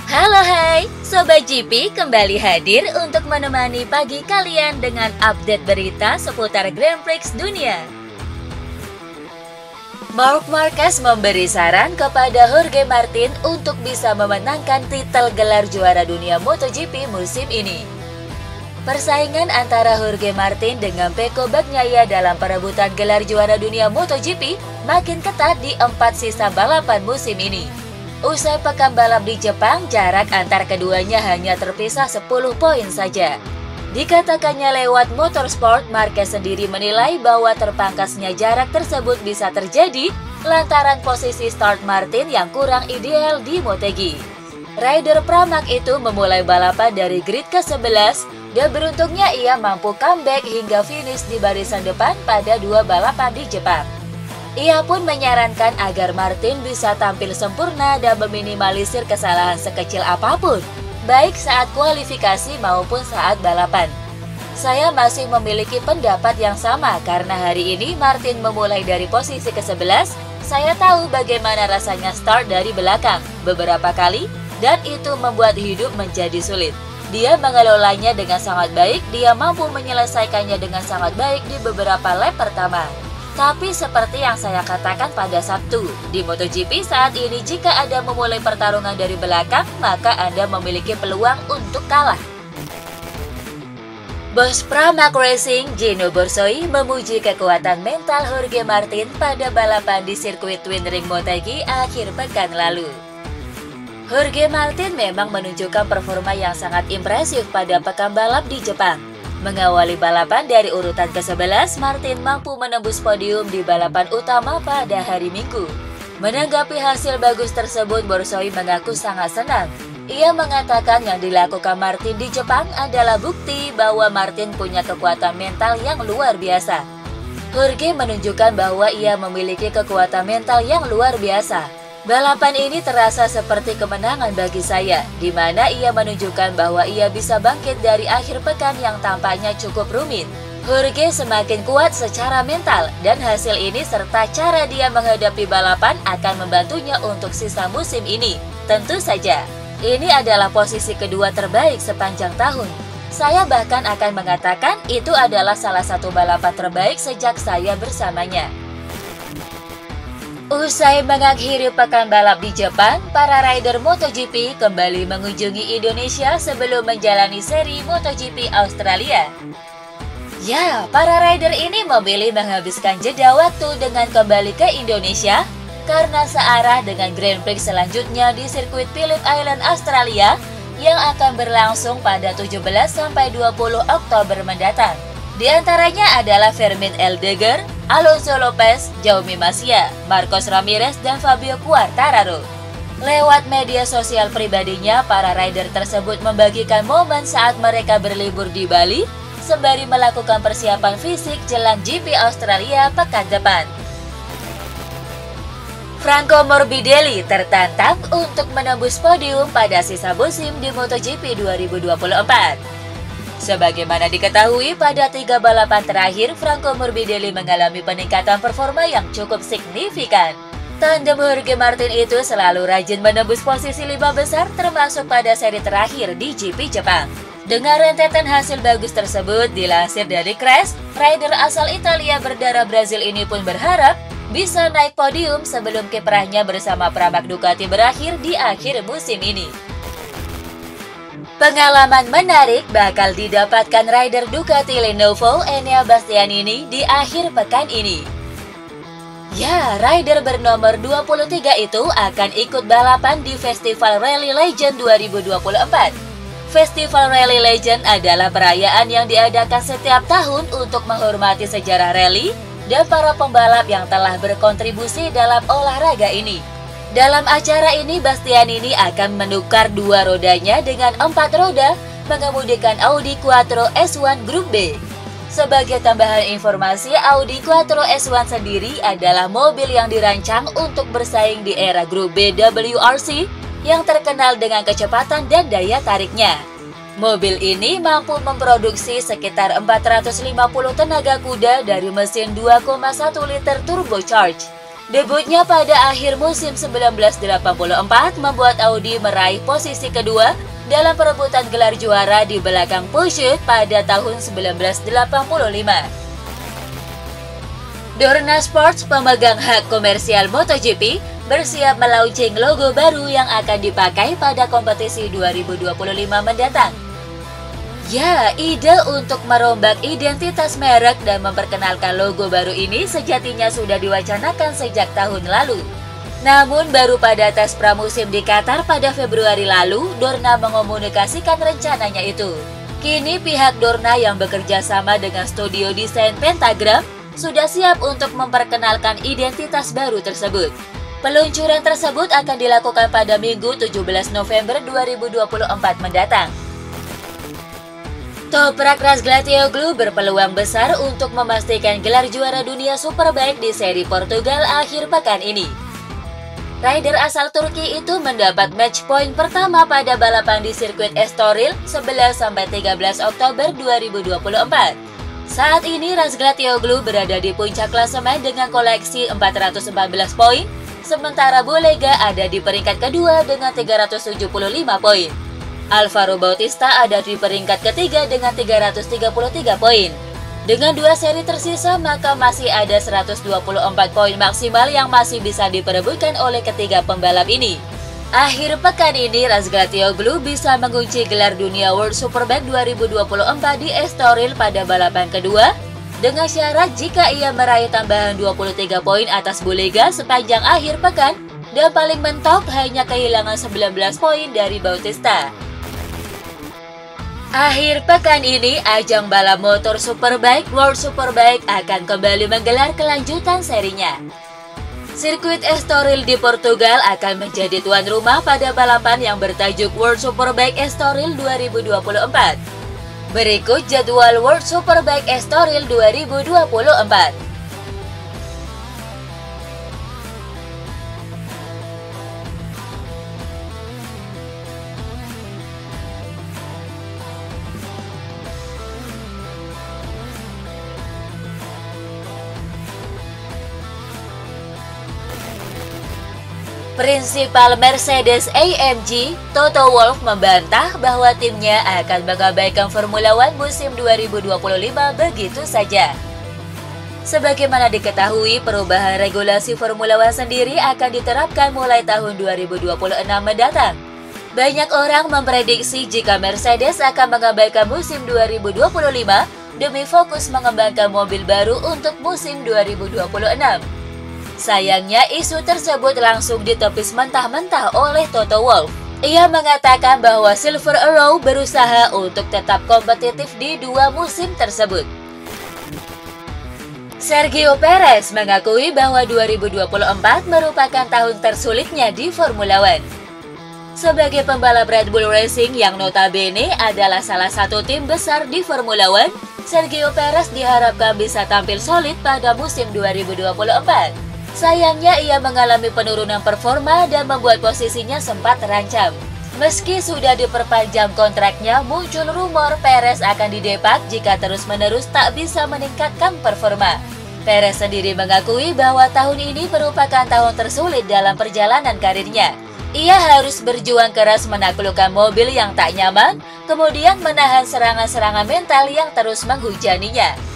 Halo hai, Sobat GP kembali hadir untuk menemani pagi kalian dengan update berita seputar Grand Prix dunia. Marc Marquez memberi saran kepada Jorge Martin untuk bisa memenangkan titel gelar juara dunia MotoGP musim ini. Persaingan antara Jorge Martin dengan Pecco Bagnaia dalam perebutan gelar juara dunia MotoGP makin ketat di 4 sisa balapan musim ini. Usai pekan balap di Jepang, jarak antar keduanya hanya terpisah 10 poin saja. Dikatakannya lewat Motorsport, Marquez sendiri menilai bahwa terpangkasnya jarak tersebut bisa terjadi lantaran posisi start Martin yang kurang ideal di Motegi. Rider Pramac itu memulai balapan dari grid ke-11 dan beruntungnya ia mampu comeback hingga finish di barisan depan pada 2 balapan di Jepang. Ia pun menyarankan agar Martin bisa tampil sempurna dan meminimalisir kesalahan sekecil apapun, baik saat kualifikasi maupun saat balapan. Saya masih memiliki pendapat yang sama karena hari ini Martin memulai dari posisi ke-11. Saya tahu bagaimana rasanya start dari belakang beberapa kali dan itu membuat hidup menjadi sulit. Dia mengelolanya dengan sangat baik, dia mampu menyelesaikannya dengan sangat baik di beberapa lap pertama. Tapi seperti yang saya katakan pada Sabtu, di MotoGP saat ini jika Anda memulai pertarungan dari belakang, maka Anda memiliki peluang untuk kalah. Bos Pramac Racing, Gino Borsoi, memuji kekuatan mental Jorge Martin pada balapan di sirkuit Twin Ring Motegi akhir pekan lalu. Jorge Martin memang menunjukkan performa yang sangat impresif pada pekan balap di Jepang. Mengawali balapan dari urutan ke-11, Martin mampu menembus podium di balapan utama pada hari Minggu. Menanggapi hasil bagus tersebut, Borsoi mengaku sangat senang. Ia mengatakan yang dilakukan Martin di Jepang adalah bukti bahwa Martin punya kekuatan mental yang luar biasa. Jorge menunjukkan bahwa ia memiliki kekuatan mental yang luar biasa. Balapan ini terasa seperti kemenangan bagi saya, di mana ia menunjukkan bahwa ia bisa bangkit dari akhir pekan yang tampaknya cukup rumit. Jorge semakin kuat secara mental, dan hasil ini serta cara dia menghadapi balapan akan membantunya untuk sisa musim ini. Tentu saja, ini adalah posisi kedua terbaik sepanjang tahun. Saya bahkan akan mengatakan itu adalah salah satu balapan terbaik sejak saya bersamanya. Usai mengakhiri pekan balap di Jepang, para rider MotoGP kembali mengunjungi Indonesia sebelum menjalani seri MotoGP Australia. Ya, para rider ini memilih menghabiskan jeda waktu dengan kembali ke Indonesia karena searah dengan Grand Prix selanjutnya di sirkuit Phillip Island, Australia yang akan berlangsung pada 17-20 Oktober mendatang. Di antaranya adalah Fermin Aldeguer, Alonso Lopez, Jaume Masia, Marcos Ramirez, dan Fabio Quartararo. Lewat media sosial pribadinya, para rider tersebut membagikan momen saat mereka berlibur di Bali, sembari melakukan persiapan fisik jelang GP Australia pekan depan. Franco Morbidelli tertantang untuk menembus podium pada sisa musim di MotoGP 2024. Sebagaimana diketahui, pada 3 balapan terakhir, Franco Morbidelli mengalami peningkatan performa yang cukup signifikan. Tandem Jorge Martin itu selalu rajin menembus posisi 5 besar, termasuk pada seri terakhir di GP Jepang. Dengan rentetan hasil bagus tersebut, dilansir dari Crash, rider asal Italia berdarah Brazil ini pun berharap bisa naik podium sebelum kiprahnya bersama Pramac Ducati berakhir di akhir musim ini. Pengalaman menarik bakal didapatkan rider Ducati Lenovo Enea Bastianini di akhir pekan ini. Ya, rider bernomor 23 itu akan ikut balapan di Festival Rally Legend 2024. Festival Rally Legend adalah perayaan yang diadakan setiap tahun untuk menghormati sejarah rally dan para pembalap yang telah berkontribusi dalam olahraga ini. Dalam acara ini, Bastianini akan menukar 2 rodanya dengan 4 roda, mengemudikan Audi Quattro S1 Grup B. Sebagai tambahan informasi, Audi Quattro S1 sendiri adalah mobil yang dirancang untuk bersaing di era Grup B WRC yang terkenal dengan kecepatan dan daya tariknya. Mobil ini mampu memproduksi sekitar 450 tenaga kuda dari mesin 2,1 liter turbocharged. Debutnya pada akhir musim 1984 membuat Audi meraih posisi kedua dalam perebutan gelar juara di belakang Porsche pada tahun 1985. Dorna Sports, pemegang hak komersial MotoGP, bersiap melaunching logo baru yang akan dipakai pada kompetisi 2025 mendatang. Ya, ide untuk merombak identitas merek dan memperkenalkan logo baru ini sejatinya sudah diwacanakan sejak tahun lalu. Namun baru pada tes pramusim di Qatar pada Februari lalu, Dorna mengomunikasikan rencananya itu. Kini pihak Dorna yang bekerja sama dengan studio desain Pentagram sudah siap untuk memperkenalkan identitas baru tersebut. Peluncuran tersebut akan dilakukan pada Minggu 17 November 2024 mendatang. Toprak Razgatlioglu berpeluang besar untuk memastikan gelar juara dunia Superbike di seri Portugal akhir pekan ini. Rider asal Turki itu mendapat match point pertama pada balapan di sirkuit Estoril 11-13 Oktober 2024. Saat ini Razgatlioglu berada di puncak klasemen dengan koleksi 414 poin, sementara Bolega ada di peringkat kedua dengan 375 poin. Alvaro Bautista ada di peringkat ketiga dengan 333 poin. Dengan dua seri tersisa, maka masih ada 124 poin maksimal yang masih bisa diperebutkan oleh ketiga pembalap ini. Akhir pekan ini, Razgatlioglu bisa mengunci gelar dunia World Superbike 2024 di Estoril pada balapan kedua, dengan syarat jika ia meraih tambahan 23 poin atas Bolega sepanjang akhir pekan, dan paling mentok hanya kehilangan 19 poin dari Bautista. Akhir pekan ini, ajang balap motor Superbike World Superbike akan kembali menggelar kelanjutan serinya. Sirkuit Estoril di Portugal akan menjadi tuan rumah pada balapan yang bertajuk World Superbike Estoril 2024. Berikut jadwal World Superbike Estoril 2024. Prinsipal Mercedes AMG, Toto Wolff membantah bahwa timnya akan mengabaikan Formula One musim 2025 begitu saja. Sebagaimana diketahui, perubahan regulasi Formula One sendiri akan diterapkan mulai tahun 2026 mendatang. Banyak orang memprediksi jika Mercedes akan mengabaikan musim 2025 demi fokus mengembangkan mobil baru untuk musim 2026. Sayangnya, isu tersebut langsung ditepis mentah-mentah oleh Toto Wolff. Ia mengatakan bahwa Silver Arrow berusaha untuk tetap kompetitif di dua musim tersebut. Sergio Perez mengakui bahwa 2024 merupakan tahun tersulitnya di Formula One. Sebagai pembalap Red Bull Racing yang notabene adalah salah satu tim besar di Formula One, Sergio Perez diharapkan bisa tampil solid pada musim 2024. Sayangnya ia mengalami penurunan performa dan membuat posisinya sempat terancam. Meski sudah diperpanjang kontraknya, muncul rumor Perez akan didepak jika terus-menerus tak bisa meningkatkan performa. Perez sendiri mengakui bahwa tahun ini merupakan tahun tersulit dalam perjalanan karirnya. Ia harus berjuang keras menaklukkan mobil yang tak nyaman, kemudian menahan serangan-serangan mental yang terus menghujaninya.